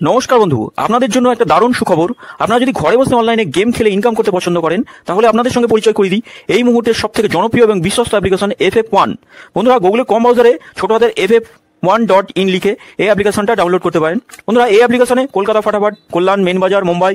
নমস্কার বন্ধু, আপনাদের জন্য একটা দারুণ সুখবর। আপনারা যদি ঘরে বসে অনলাইনে গেম খেলে ইনকাম করতে পছন্দ করেন, তাহলে আপনাদের সঙ্গে পরিচয় করিয়ে দিই এই মুহূর্তের সবথেকে জনপ্রিয় এবং বিশ্বস্ত অ্যাপ্লিকেশন FF1। বন্ধুরা, গুগলে কম ব্রাউজারে ছোট হাতের FF1.in লিখে এই অ্যাপ্লিকেশনটা ডাউনলোড করতে পারেন। বন্ধুরা, এই অ্যাপ্লিকেশনে কলকাতা ফাটাফাট, কল্যাণ, মেন বাজার, মুম্বাই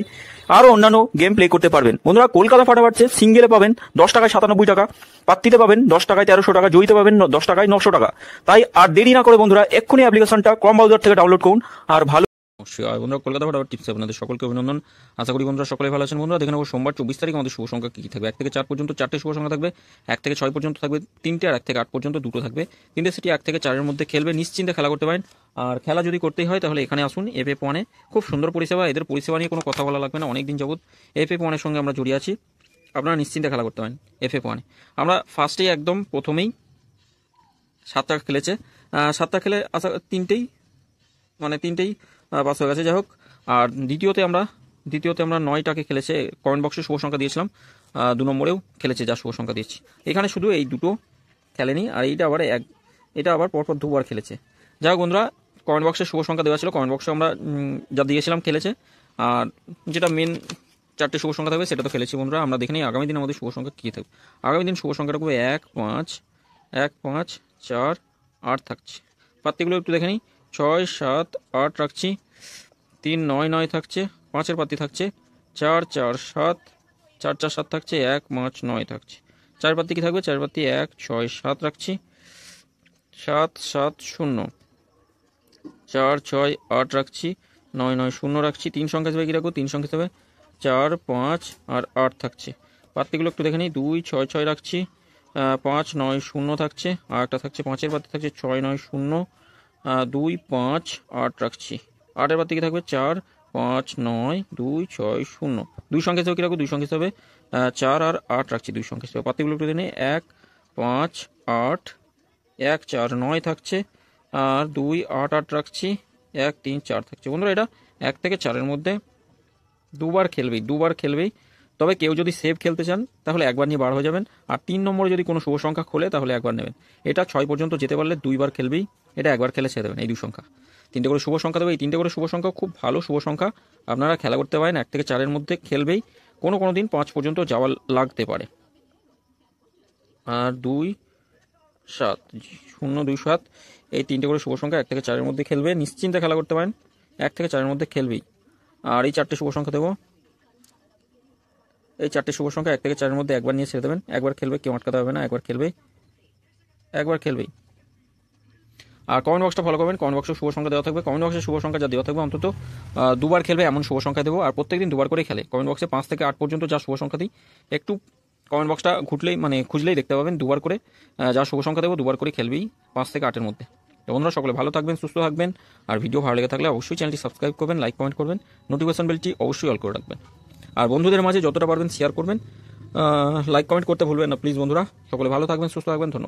আরও অন্যান্য গেম প্লে করতে পারবেন। বন্ধুরা, কলকাতা ফাটাফাটে সিঙ্গেলে পাবেন 10 টাকায় 97 টাকা, পাত্তিতে পাবেন 10 টাকায় 1300 টাকা, জয়ীতে পাবেন 10 টাকায় 900 টাকা। তাই আর দেরি না করে বন্ধুরা এক্ষুনি অ্যাপ্লিকেশনটা কম ব্রাউজার থেকে ডাউনলোড করুন আর ভালো। অবশ্যই। আর বন্ধুরা, কলকাতা ফাটাফাট টিপসে আপনাদের সকলকে অভিনন্দন। আশা করি বন্ধুরা সকলে ভালো আছেন। বন্ধুরা, দেখে নেব সোমবার 24 তারিখ আমাদের শুভ সংখ্যা কী থাকবে। 1 থেকে 4 পর্যন্ত 4টে শুভ সংখ্যা থাকবে, 1 থেকে 6 পর্যন্ত থাকবে 3টে, আর 1 থেকে 8 পর্যন্ত 2টো থাকবে। 3টে সিটি 1 থেকে 4-এর মধ্যে খেলবে, নিশ্চিন্তে খেলা করতে পারেন। আর খেলা যদি করতেই হয় তাহলে এখানে আসুন। FF1-এ খুব সুন্দর পরিষেবা, এদের পরিষেবা নিয়ে কোনো কথা বলা লাগবে না। অনেক দিন যাবত FF1-এর সঙ্গে আমরা জড়িয়ে আছি, আপনারা নিশ্চিন্তে খেলা করতে পারেন FF1-এ। আমরা ফার্স্টেই একদম প্রথমেই 7টা খেলেছে, 7টা খেলে আসা তিনটেই পাস হয়ে গেছে, যাই হোক। আর দ্বিতীয়তে আমরা 9টাকে খেলেছে, কমেন্ট বক্সে শুভ সংখ্যা দিয়েছিলাম। 2 নম্বরেও খেলেছে, যা শুভ সংখ্যা দিয়েছি। এখানে শুধু এই দুটো খেলেনি, আর এটা আবার পরপর 2বার খেলেছে। যাই হোক বন্ধুরা, কমেন্ট বক্সে শুভ সংখ্যা দেওয়া ছিল, কমেন্ট বক্সে আমরা যা দিয়েছিলাম খেলেছে। আর যেটা মেন 4টে শুভ সংখ্যা থাকবে সেটা তো খেলেছি। বন্ধুরা, আমরা দেখে নিই আগামী দিন আমাদের শুভ সংখ্যা কী থাকবে। আগামী দিন শুভ সংখ্যা থাকবে 1, 5, 4, 8 থাকছে। পাত্তিগুলো একটু দেখে নিই। 6, 7, 8 রাখছি। 3, 9, 9 থাকছে। 5-এর পাত্তি থাকছে 4, 4, 7, 4, 4, 7 থাকছে। 1, 5, 9 থাকছে। 4 পাত্তি কি থাকবে? 4 পাত্তি 1, 6, 7 রাখছি। 7, 7, 0, 4, 6, 8 রাখছি। 9, 9, 0 রাখছি। 3 সংখ্যা হিসেবে কি রাখবো? 3 সংখ্যা হিসেবে 4, 5 আর 8 থাকছে। পাত্তিগুলো একটু দেখে নিই। 2, 6, 6 রাখছি। 5, 9, 0 থাকছে। আর একটা থাকছে 5-এর পাত্তি থাকছে 6, 9, 0, 2, 5, 8 রাখছি। 8-এর পাত্তি কি থাকবে? 4, 5, 9, 2, 6, 0। 2 সংখ্যা হিসেবে কি রাখবো? 2 সংখ্যা হিসেবে 4 আর 8 রাখছি। 2 সংখ্যা হিসেবে পাত্তিগুলো একটু দেখে নিই। 1, 5, 8, 1, 4, 9 থাকছে। আর 2, 8, 8 রাখছি। 1, 3, 4 থাকছে। বন্ধুরা, এটা 1 থেকে 4-এর মধ্যে দুবার খেলবেই। তবে কেউ যদি সেভ খেলতে চান তাহলে একবার নিয়ে বার হয়ে যাবেন। আর 3 নম্বরে যদি কোনো শুভ সংখ্যা খোলে তাহলে একবার নেবেন। এটা 6 পর্যন্ত যেতে পারলে 2বার খেলবেই, এটা একবার খেলে ছেড়ে দেবেন। এই 2 সংখ্যা 3টে করে শুভ সংখ্যা দেবে। এই 3টে করে শুভ সংখ্যা খুব ভালো শুভ সংখ্যা, আপনারা খেলা করতে পারেন। 1 থেকে 4-এর মধ্যে খেলবেই, কোনো দিন 5 পর্যন্ত যাওয়া লাগতে পারে। আর 2, 7, 0, 2, 7 এই 3টে করে শুভ সংখ্যা 1 থেকে 4-এর মধ্যে খেলবে, নিশ্চিন্তে খেলা করতে পারেন। 1 থেকে 4-এর মধ্যে খেলবেই। আর এই 4টে শুভ সংখ্যা দেবো। এই 4টে শুভ সংখ্যা 1 থেকে 4-এর মধ্যে একবার নিয়ে ছেড়ে দেবেন। একবার খেলবে, কেউ আটকাতে হবে না। একবার খেলবেই। আর কমেন্ট বক্সটা ফলো করবেন, কমেন্ট বক্সে শুভ সংখ্যা দেওয়া থাকবে। কমেন্ট বক্সে শুভ সংখ্যা যা দেওয়া থাকবে অন্তত 2বার খেলবে এমন শুভ সংখ্যা দেবো। আর প্রত্যেকদিন 2বার করে খেলে। কমেন্ট বক্সে 5 থেকে 8 পর্যন্ত যা শুভ সংখ্যা দিই, একটু কমেন্ট বক্সটা খুঁজলেই দেখতে পাবেন। 2বার করে যা শুভ সংখ্যা দেবো 2বার করে খেলবেই 5 থেকে 8-এর মধ্যে। বন্ধুরা, সকলে ভালো থাকবেন, সুস্থ থাকবেন। আর ভিডিও ভালো লেগে থাকলে অবশ্যই চ্যানেলটি সাবস্ক্রাইব করবেন, লাইক কমেন্ট করবেন, নোটিফিকেশন বেলটি অবশ্যই অল করে রাখবেন। আর বন্ধুদের মাঝে যতটা পারবেন শেয়ার করবেন, লাইক কমেন্ট করতে ভুলবেন না প্লিজ। বন্ধুরা, সকলে ভালো থাকবেন, সুস্থ থাকবেন। ধন্যবাদ।